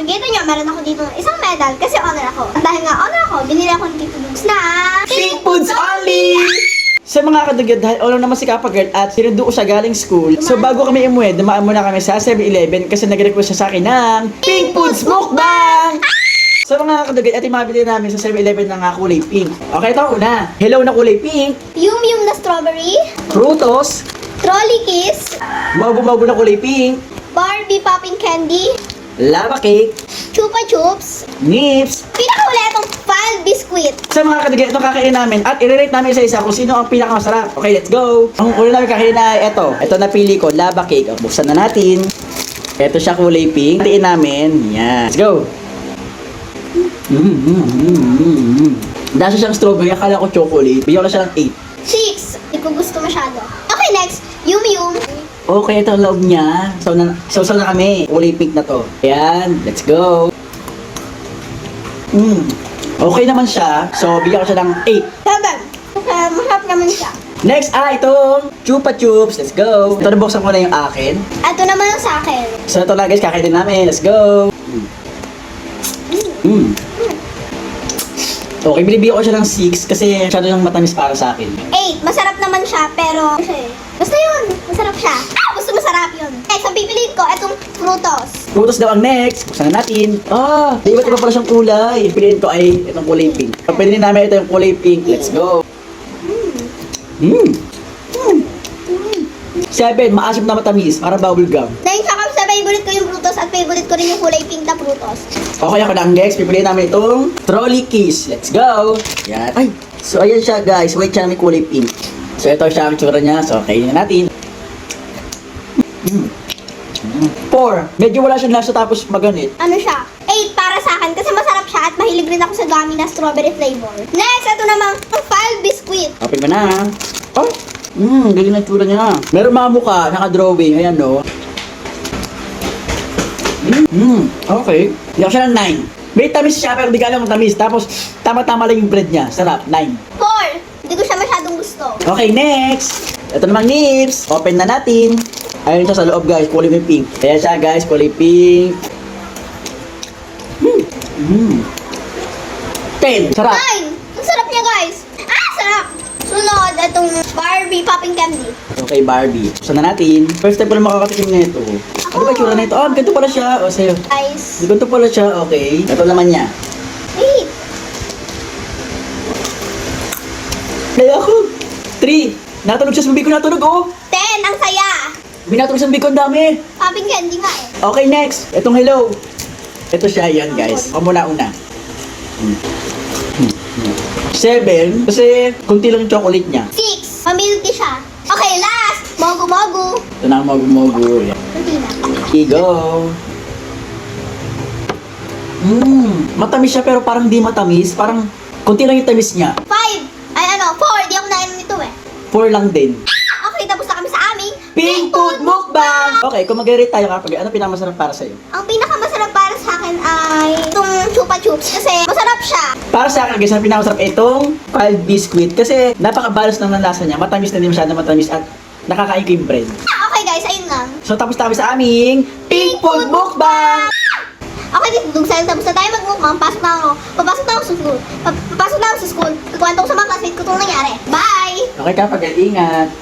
Makikita nyo, meron ako dito ng isang medal kasi honor ako. At dahil nga honor ako, binili ako ng Tito Dugs na Pink Foods only! Sa mga kadugad, dahil ulam naman si Kappa Girl at sinundo ko siya galing school. So bago kami umuwi, dumaan muna kami sa 7-Eleven kasi nag-request siya sa akin ng Pink Foods Mukbang! So mga kadugad, ito yung mga bili namin sa 7-Eleven ng kulay pink. Okay, ito una. Hello na kulay pink. Yum Yum na strawberry, Frutos. Trolley Kiss, Mabu-mabu na kulay pink. Barbie Popping Candy, Lava cake. Chupa Chups, Nips. pinakahuli itong Fal Biscuit. Sa mga kadugad, ito kakain namin at i-rate namin isa-isa kung sino ang pinakamasarap. Okay, let's go! Ang una namin kakain na ito. Ito napili ko, lava cake. O, buksan na natin. Ito siya kulay pink. Hatiin namin. Yan. Let's go! Dahil siyang strawberry, akala ko chocolate. Bigyan ko lang siya ng 6. Hindi ko gusto masyado. Okay, next. Yum Yum. 8. Okay, ito ang loob niya. So na kami. Kulay pink na to. Ayan, let's go! Okay naman siya. So, bigyan ko siya ng 8. 7. Okay, masarap naman siya. Next, itong Chupa Chups. Let's go! Ito, nabuksan ko na yung akin. Ito naman yung sa akin. So, ito lang guys, kakainin namin. Let's go! Okay, binibigyan ko siya ng 6 kasi masyado yung matamis para sa akin. 8. Masarap naman siya, pero... Basta yun. Masarap siya. Basta masarap yun. Next, ang pipiliin ko, itong Frutos. Frutos daw ang next. Buksan na natin. Iba't iba pala siyang kulay. Piliin ko ay itong kulay pink. Pwede din namin ito yung kulay pink. Let's go. 7. Maasim na matamis. Para bubble gum. Dahil sa favorite ko yung Frutos at favorite ko rin yung kulay pink na Frutos. Okay, ako na ang next. Pipiliin namin itong Trolley Kiss. Let's go. Yan. Ay. So, ayan siya guys. White siya namin kulay pink. So, ito siya ang tsura niya. So, kainin na natin. 4. Medyo wala siyang lasa tapos maganit. Ano siya? 8 para sa akin kasi masarap siya at mahilig rin ako sa gummy na strawberry flavor. Next, ito namang Fal Biscuit. Open mo na. Oh. Galing na tsura niya. Meron mga mukha, naka-drawing. Ayan, no. Okay. Hindi ako siya ng 9. May tamis siya, pero di ka alam ang tamis. Tapos, tama-tama lang yung bread niya. Sarap. 9. 4. Hindi ko siya masyadong gusto. Okay, next. Ito namang nips. Open na natin. Ayun siya sa loob, guys. Kulay may pink. Ayan siya, guys. Kulay pink. 10. Sarap. 9. Ang sarap niya, guys. Sarap. Sunod, itong Barbie Popping Candy. Okay, Barbie. Buksan na natin. First time pala makakatikim na ito. Ano ba yung tsura na ito? Ganito pala siya. O, sa'yo. Guys. Ganito pala siya. Okay. Ito naman niya. Wait. Kaya ako. 3. Natunog siya sa bibig ko. Natunog, oh. 10. Ang saya. Binatunog sa bibig ko. Ang dami. Popping Candy nga eh. Okay, next. Itong hello. Ito siya. Yan, guys. Ako muna una. 7. Kasi, kunti lang yung chocolate niya. 6. Pamilky siya. Okay, last. Mogu Mogu. Ito na ang mogu-mogu. Yan. Kunti na. Okay, go. Matamis siya pero parang di matamis. Parang kunti lang yung tamis niya. 5. Ay, 4. Di ako nainom nito eh. 4 lang din. Okay, tapos na kami sa aming Pink Food Mukbang! Okay, kung mag-rate tayo kapag ano pinakamasarap para sa'yo? Ang pinakamasarap para sa akin ay itong Chupa Chups kasi masarap siya. Para sa akin, guys, ang pinakamasarap itong Fal Biscuit kasi napaka-balance ng lasa niya. Matamis na din masyado matamis at nakakain ko yung bread. Okay guys, ayun lang. So, tapos tayo sa aming Pink Food Mukbang! Okay, dito dugsan, tapos na tayo magmukbang. Pasok na ako. Papasok na ako sa school. Papasok na ako sa school. Kukwento ko sa mga classmates ko itong nangyari. Bye! Okay kapag ingat.